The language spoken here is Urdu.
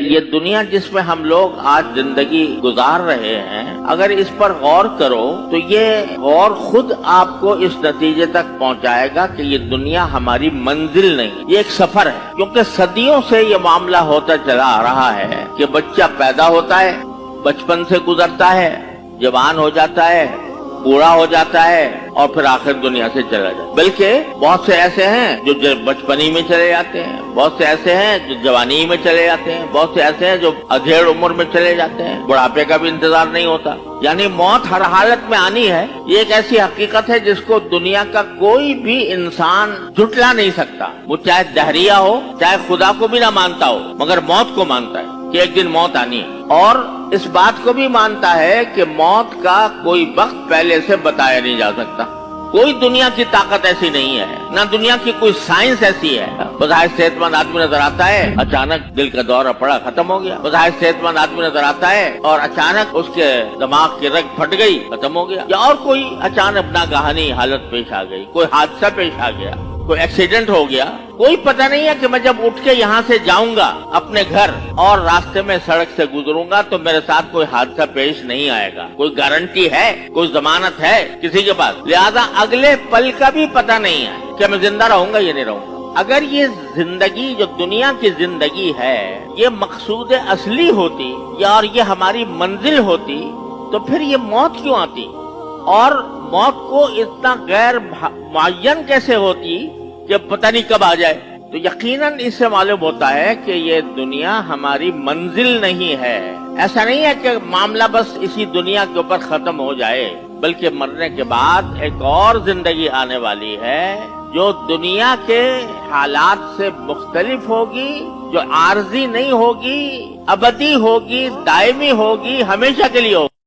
یہ دنیا جس میں ہم لوگ آج زندگی گزار رہے ہیں، اگر اس پر غور کرو تو یہ غور خود آپ کو اس نتیجے تک پہنچائے گا کہ یہ دنیا ہماری منزل نہیں، یہ ایک سفر ہے۔ کیونکہ صدیوں سے یہ معاملہ ہوتا چلا آ رہا ہے کہ بچہ پیدا ہوتا ہے، بچپن سے گزرتا ہے، جوان ہو جاتا ہے، بوڑھا ہو جاتا ہے اور پھر آخر دنیا سے چلا جاتا ہے۔ بلکہ بہت سے ایسے ہیں جو بچپنی میں چلے جاتے ہیں، بہت سے ایسے ہیں جو جوانی میں چلے جاتے ہیں، بہت سے ایسے ہیں جو ادھیڑ عمر میں چلے جاتے ہیں، بڑھاپے کا بھی انتظار نہیں ہوتا۔ یعنی موت ہر حالت میں آنی ہے، یہ ایک ایسی حقیقت ہے جس کو دنیا کا کوئی بھی انسان جھٹلا نہیں سکتا، وہ چاہے دہریہ ہو، چاہے خدا کو بھی نہ مانتا ہو، مگر موت کو مانتا ہے کہ ایک دن موت آنی ہے، اور اس بات کو بھی مانتا ہے کہ موت کا کوئی وقت پہلے سے بتایا نہیں جا سکتا۔ کوئی دنیا کی طاقت ایسی نہیں ہے، نہ دنیا کی کوئی سائنس ایسی ہے۔ بظاہر صحت مند آدمی نظر آتا ہے، اچانک دل کا دورہ پڑا، ختم ہو گیا۔ بظاہر صحت مند آدمی نظر آتا ہے اور اچانک اس کے دماغ کی رگ پھٹ گئی، ختم ہو گیا۔ یا اور کوئی اچانک ناگہانی حالت پیش آ گئی، کوئی حادثہ پیش آ گیا، کوئی ایکسیڈنٹ ہو گیا۔ کوئی پتہ نہیں ہے کہ میں جب اٹھ کے یہاں سے جاؤں گا اپنے گھر اور راستے میں سڑک سے گزروں گا تو میرے ساتھ کوئی حادثہ پیش نہیں آئے گا۔ کوئی گارنٹی ہے، کوئی ضمانت ہے کسی کے پاس؟ لہذا اگلے پل کا بھی پتہ نہیں ہے کہ میں زندہ رہوں گا یا نہیں رہوں گا۔ اگر یہ زندگی جو دنیا کی زندگی ہے یہ مقصود اصلی ہوتی یا اور یہ ہماری منزل ہوتی تو پھر یہ موت کیوں آتی، اور موت کو اتنا غیر معین کیسے ہوتی کہ پتہ نہیں کب آ جائے؟ تو یقیناً اس سے معلوم ہوتا ہے کہ یہ دنیا ہماری منزل نہیں ہے۔ ایسا نہیں ہے کہ معاملہ بس اسی دنیا کے اوپر ختم ہو جائے، بلکہ مرنے کے بعد ایک اور زندگی آنے والی ہے جو دنیا کے حالات سے مختلف ہوگی، جو عارضی نہیں ہوگی، ابدی ہوگی، دائمی ہوگی، ہمیشہ کے لیے ہوگی۔